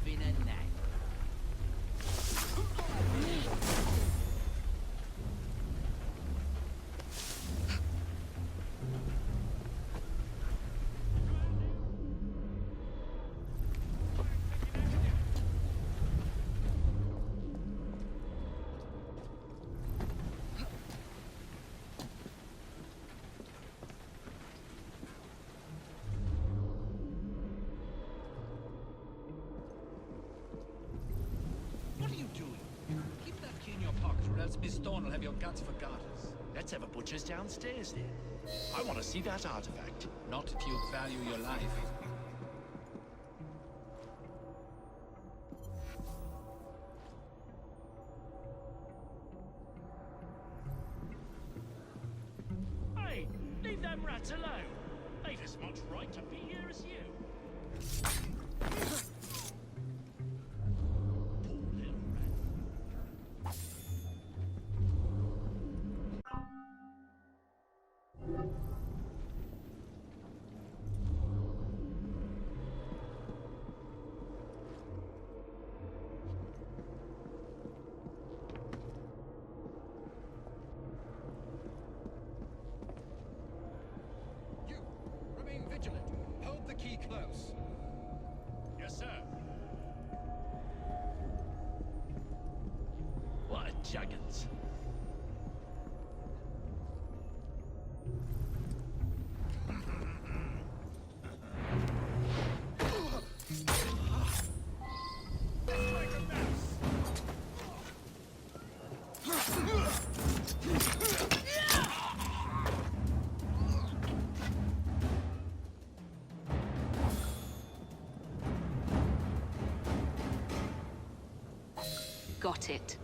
living a nap. What are you doing? Keep that key in your pocket, or else Miss Dawn will have your guts for garters. Let's have a butcher's downstairs then. I want to see that artifact. Not if you value your life. Hey, leave them rats alone. They've as much right to be here as you. Poor little rat. You, remain vigilant. Hold the key close. Yes, sir. What a juggins. Like a mouse. Got it.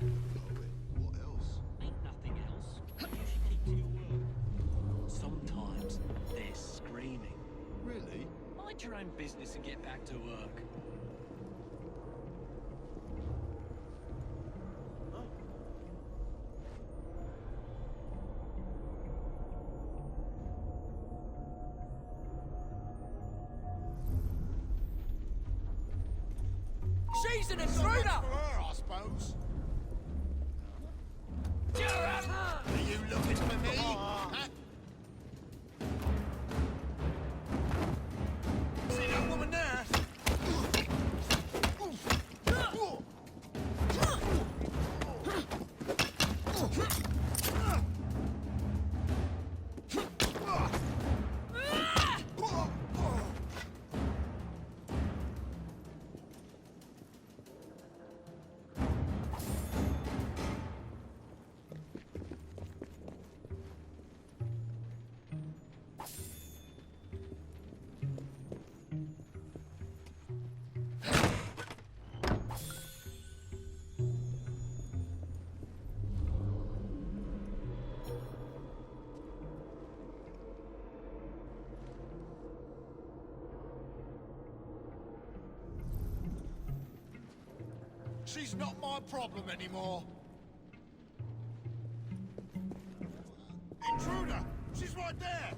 What else? Ain't nothing else. You should keep to your work. Sometimes they're screaming. Really? Mind your own business and get back to work. She's an intruder! For her, I suppose. Are you looking for me? Huh? See that woman there? She's not my problem anymore. Intruder! She's right there!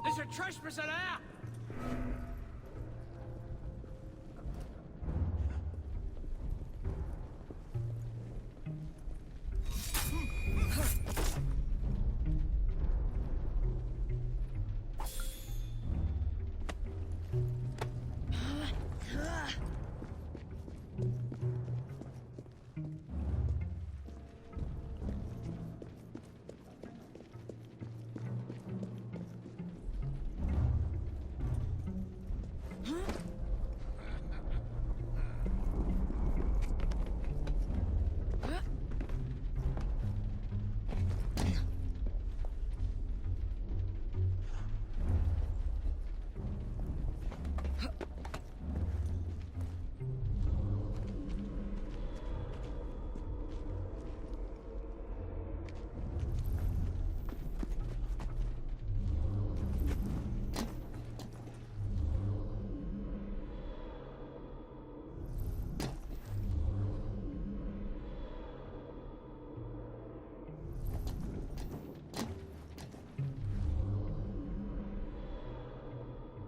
There's a trespasser there!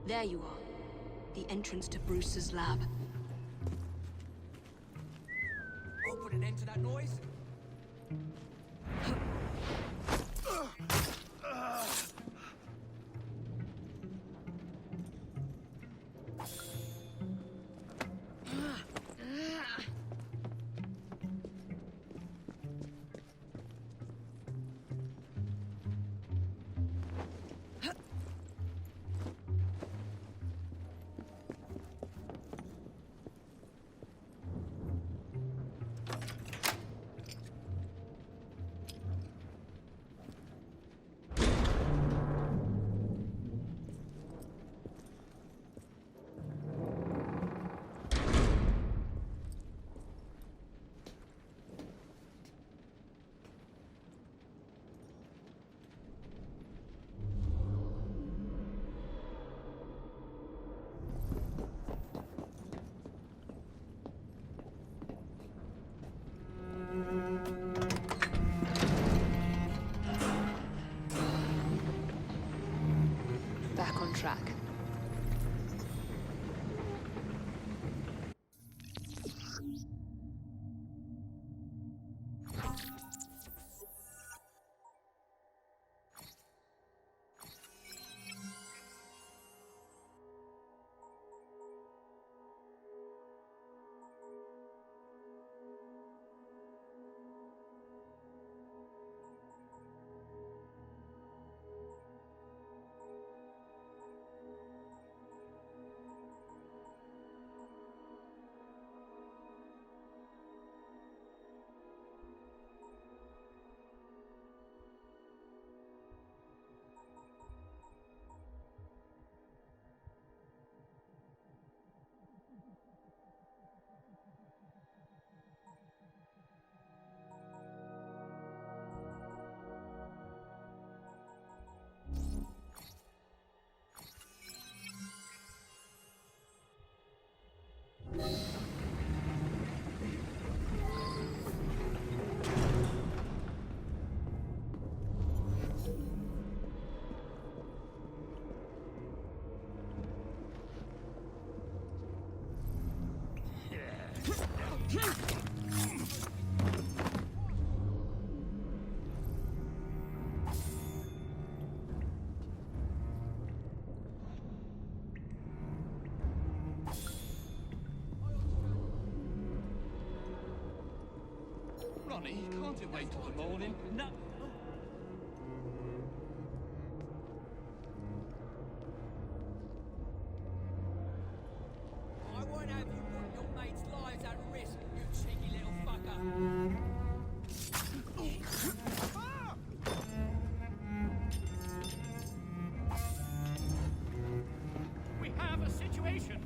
There you are. The entrance to Bruce's lab. I'll put an end to that noise. Ronnie, can't it wait till the morning? No. I won't have you put your mates' lives at risk, you cheeky little fucker. We have a situation.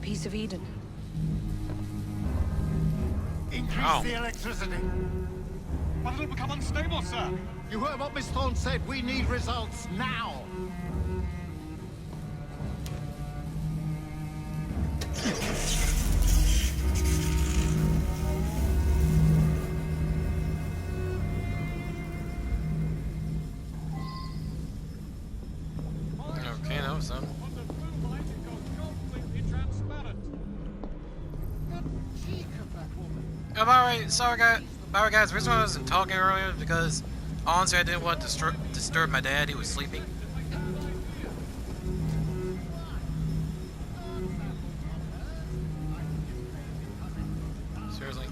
Piece of Eden. Increase the electricity. But it'll become unstable, sir. You heard what Miss Thorne said. We need results now. Okay, that was done. On the blue light, it goes completely transparent. The cheek of that woman. Oh, alright, sorry guys, the reason why I wasn't talking earlier is because honestly I didn't want to disturb my dad, he was sleeping. Seriously.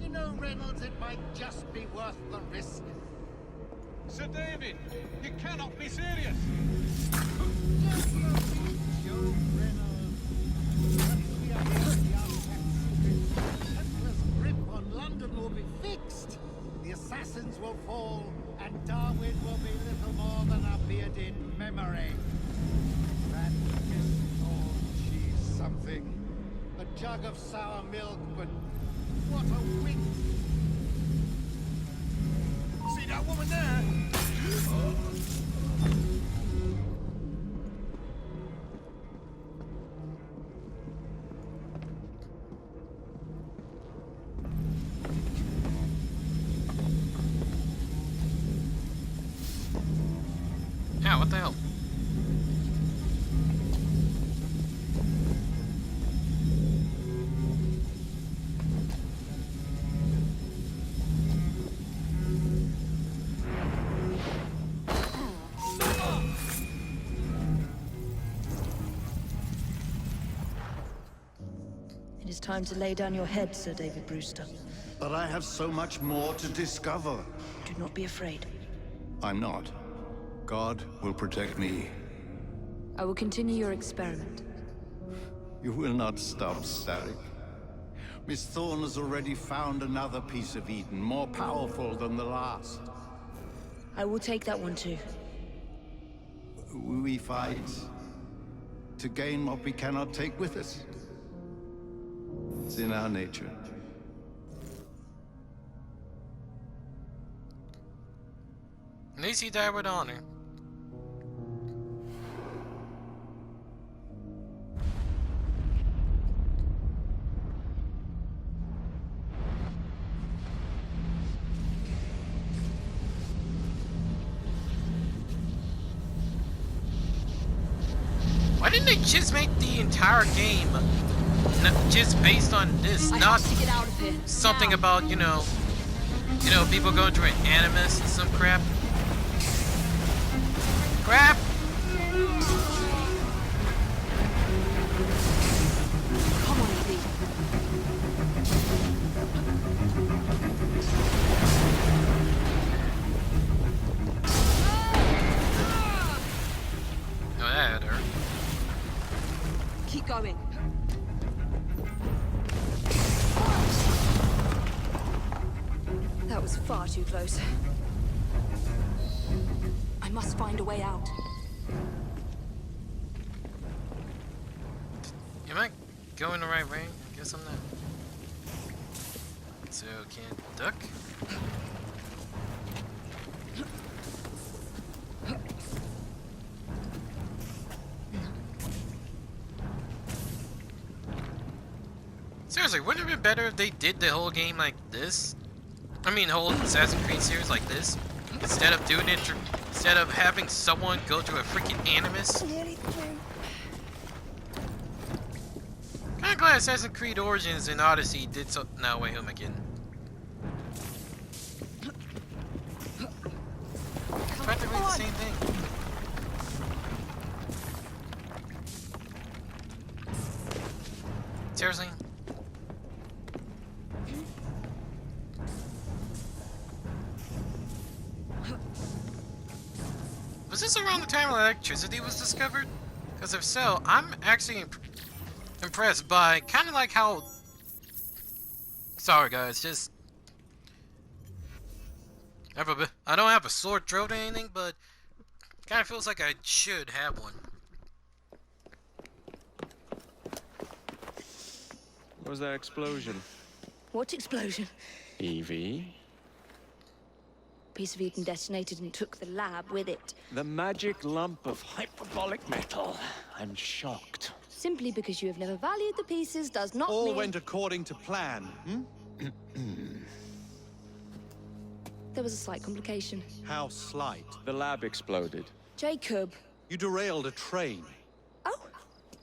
You know, Reynolds, it might just be worth the risk. Sir David, you cannot be serious. Just the reach, Joe Reynolds. The Templar's grip on London will be fixed. The Assassins will fall, and Darwin will be little more than a bearded memory. That Miss Thorne, she's something. A jug of sour milk, but what a wit. See that woman there? Yeah, what the hell? It is time to lay down your head, Sir David Brewster. But I have so much more to discover. Do not be afraid. I'm not. God will protect me. I will continue your experiment. You will not stop, Starrick. Miss Thorne has already found another piece of Eden, more powerful than the last. I will take that one too. We fight to gain what we cannot take with us. It's in our nature. At least he died with honor. Why didn't they just make the entire game just based on this, I not have to get out of here. something now. about, you know, people going through an animus and some crap? Crap! Come on, Evie. No, that hurt. Keep going. That was far too close. I must find a way out. Am I going the right way? I guess I'm not. So, can't duck? Seriously, wouldn't it have been better if they did the whole game like this? I mean, the whole Assassin's Creed series like this? Instead of doing it, instead of having someone go through a freaking animus? Kinda glad Assassin's Creed Origins and Odyssey did so. No, wait, who am I kidding? Practically the same thing. Seriously? Was this around the time electricity was discovered? Because if so, I'm actually impressed by kind of like how... Sorry guys, just... I don't have a sore throat or anything, but kind of feels like I should have one. What was that explosion? What explosion? Evie? Piece of Eden detonated and took the lab with it. The magic lump of hyperbolic metal. I'm shocked. Simply because you have never valued the pieces does not All mean... went according to plan, hmm? There was a slight complication. How slight. The lab exploded. Jacob. You derailed a train. Oh,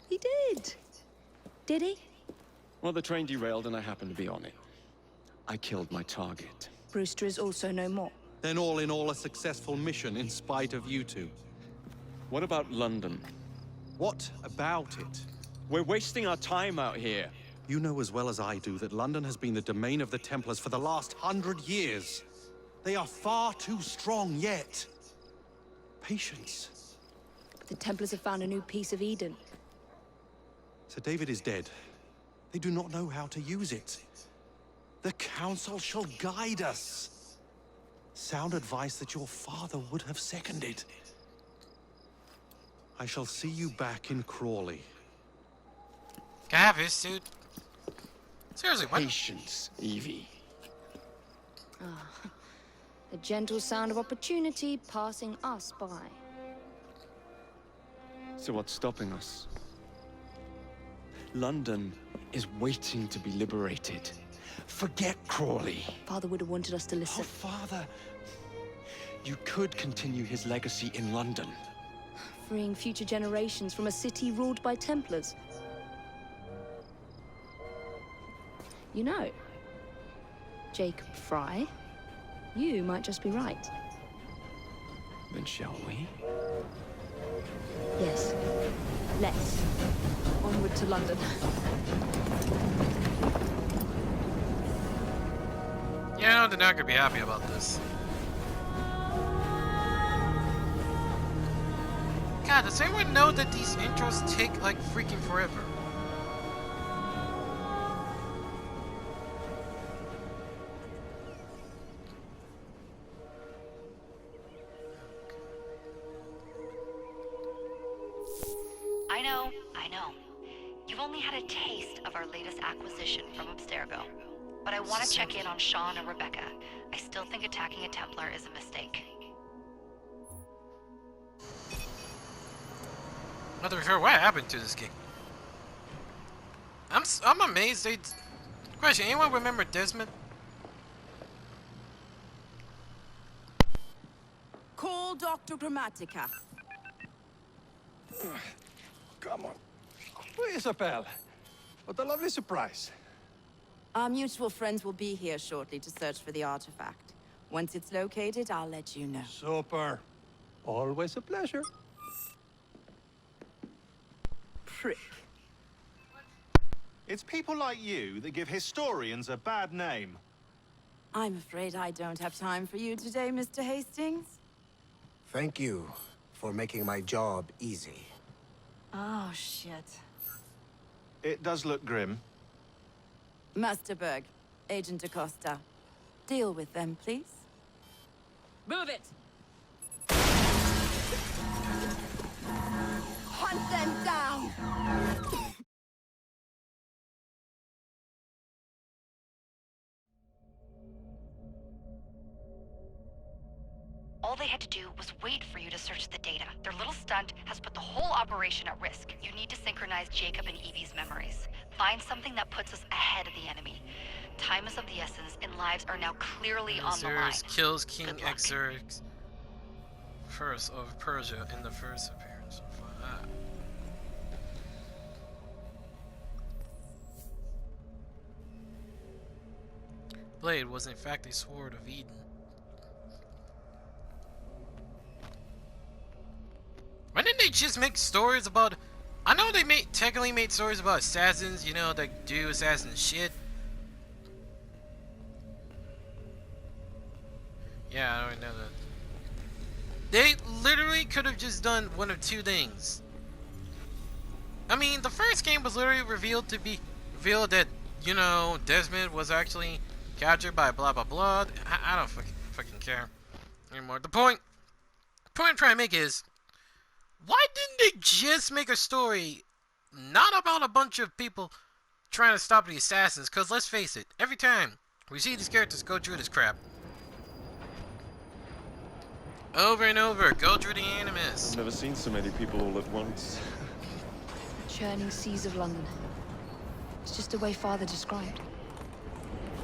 he did. Did he? Well, the train derailed and I happened to be on it. I killed my target. Brewster is also no more. Then all in all a successful mission in spite of you two. What about London? What about it? We're wasting our time out here. You know as well as I do that London has been the domain of the Templars for the last 100 years. They are far too strong yet. Patience. But the Templars have found a new piece of Eden. Sir David is dead. They do not know how to use it. The Council shall guide us. Sound advice that your father would have seconded. I shall see you back in Crawley. Can I have his suit? Seriously, what? Patience, Evie. The gentle sound of opportunity passing us by. So what's stopping us? London is waiting to be liberated. Forget Crawley. Father would have wanted us to Oh, listen. Father. You could continue his legacy in London. Freeing future generations from a city ruled by Templars. You know, Jacob Fry, you might just be right. Then shall we? Yes. Let's. Onward to London. Yeah, they're not gonna be happy about this. God, does anyone know that these intros take like freaking forever? I know. You've only had a taste of our latest acquisition from Abstergo. But I want to check in on Sean and Rebecca. I still think attacking a Templar is a mistake. Not sure what happened to this game. I'm amazed they... Question, anyone remember Desmond? Call Dr. Grammatica. come on. Oh, Isabel. What a lovely surprise. Our mutual friends will be here shortly to search for the artifact. Once it's located, I'll let you know. Super. Always a pleasure. Prick. It's people like you that give historians a bad name. I'm afraid I don't have time for you today, Mr. Hastings. Thank you for making my job easy. Oh, shit. It does look grim. Masterberg, Agent Acosta. Deal with them, please. Move it! Hunt them down! All they had to do was wait for you to search the data. Their little stunt has put the whole operation at risk. You need to synchronize Jacob and Evie's memories. Find something that puts us ahead of the enemy. Time is of the essence, and lives are now clearly on the line. Xerxes kills King Xerxes first of Persia in the first appearance of Blade was in fact a sword of Eden. Why didn't they just make stories about... I know they technically made stories about assassins, you know, that do assassin shit. Yeah, I don't know that. They literally could have just done one of two things. I mean, the first game was literally revealed that, you know, Desmond was actually captured by blah blah blah. I don't fucking care anymore. The point I'm trying to make is, why didn't they just make a story not about a bunch of people trying to stop the assassins? Because let's face it, every time we see these characters go through this crap, over and over, go through the Animus. I've never seen so many people all at once. Churning seas of London. It's just the way Father described.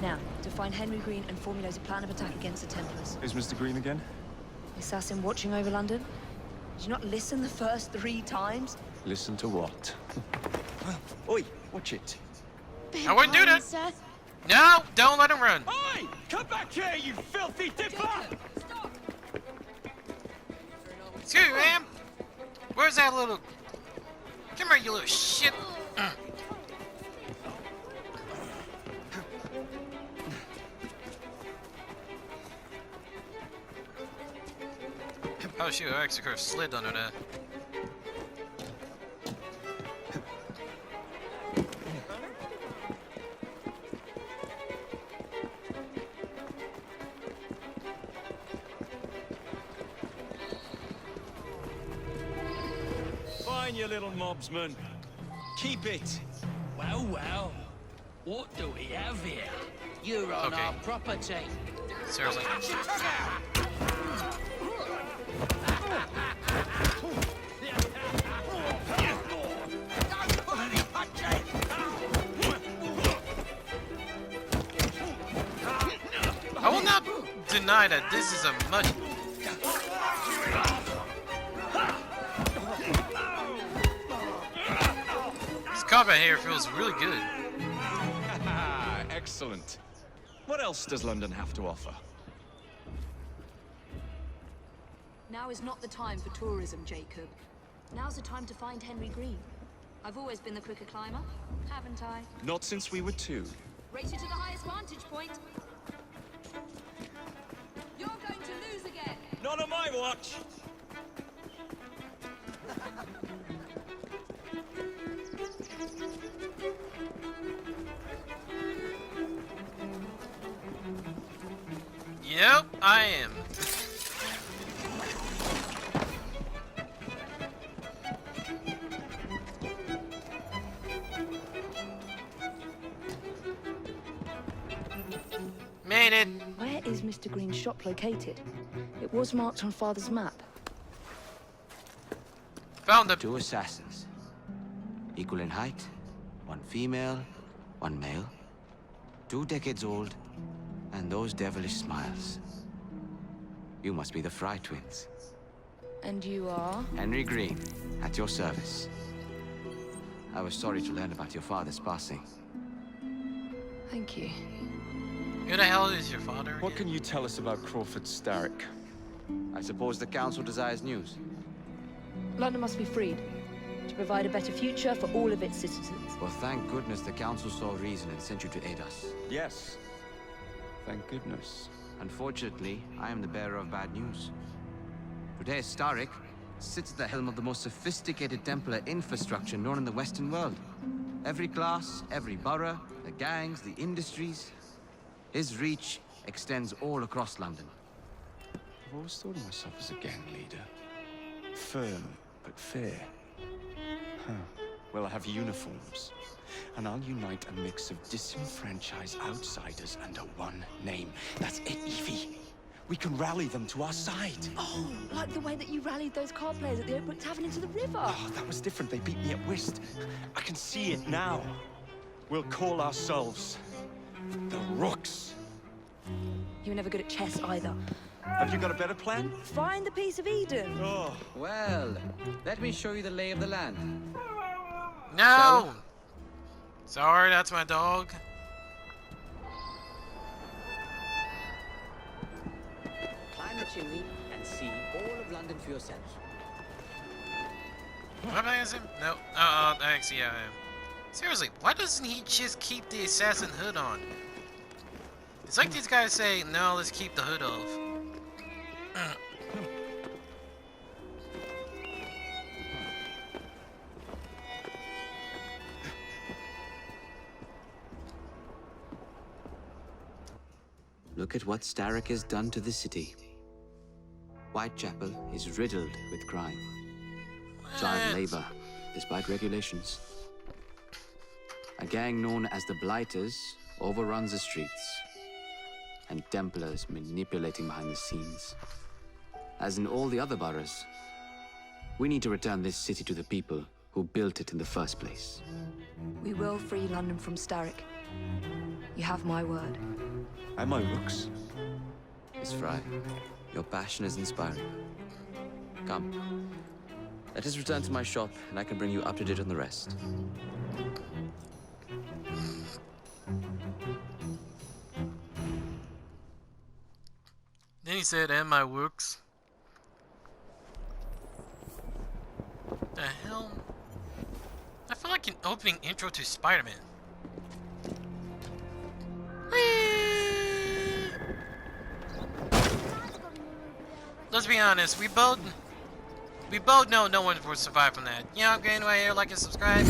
Now, to find Henry Green and formulate a plan of attack against the Templars. Is Mr. Green again? The assassin watching over London? Did you not listen the first 3 times? Listen to what? Oi, watch it. I wouldn't do that. Sir. No, don't let him run. Oi! Come back here, you filthy dipper! Excuse me, ma'am. Where's that little... Come here, you little shit. Oh shoot, I actually could have slid under that. Fine, you little mobsman. Keep it. Well, well. What do we have here? You're on our property. Seriously. I will not deny that this is a much... This combat here feels really good. Excellent. What else does London have to offer? Now is not the time for tourism, Jacob. Now's the time to find Henry Green. I've always been the quicker climber, haven't I? Not since we were 2. Race you to the highest vantage point. You're going to lose again. Not on my watch. Yep, I am. Made it. Where is Mr. Green's shop located? It was marked on Father's map. Found them. 2 assassins. Equal in height. 1 female, 1 male. 2 decades old. And those devilish smiles. You must be the Fry twins. And you are? Henry Green, at your service. I was sorry to learn about your father's passing. Thank you. Who the hell is your father? What can you tell us about Crawford Starrick? I suppose the Council desires news. London must be freed to provide a better future for all of its citizens. Well, thank goodness the Council saw reason and sent you to aid us. Yes. Thank goodness. Unfortunately, I am the bearer of bad news. Today, Starrick sits at the helm of the most sophisticated Templar infrastructure known in the Western world. Every class, every borough, the gangs, the industries. His reach extends all across London. I've always thought of myself as a gang leader. Firm, but fair. Huh. Well, I have uniforms. And I'll unite a mix of disenfranchised outsiders under one name. That's it, Evie. We can rally them to our side. Oh, like the way that you rallied those card players at the Oakbrook Tavern into the river. Oh, that was different. They beat me at whist. I can see it now. We'll call ourselves the Rooks. You were never good at chess either. Have you got a better plan? Find the piece of Eden. Oh. Well, let me show you the lay of the land. No! Sorry, that's my dog. Climb the chimney and see all of London for yourself. Am I playing as him? No. Actually, yeah, I am. Seriously, why doesn't he just keep the assassin hood on? It's like these guys say, no, let's keep the hood off. Look at what Starrick has done to the city. Whitechapel is riddled with crime. Child labor, despite regulations. A gang known as the Blighters overruns the streets, and Templars manipulating behind the scenes. As in all the other boroughs, we need to return this city to the people who built it in the first place. We will free London from Starrick. You have my word. And my Rooks. Miss Fry, your passion is inspiring. Come, let us return to my shop, and I can bring you up to date on the rest. Then he said, and my works. The hell? I feel like an opening intro to Spider-Man. Let's be honest, we both know no one will survive from that. You know, get anyway here, like and subscribe.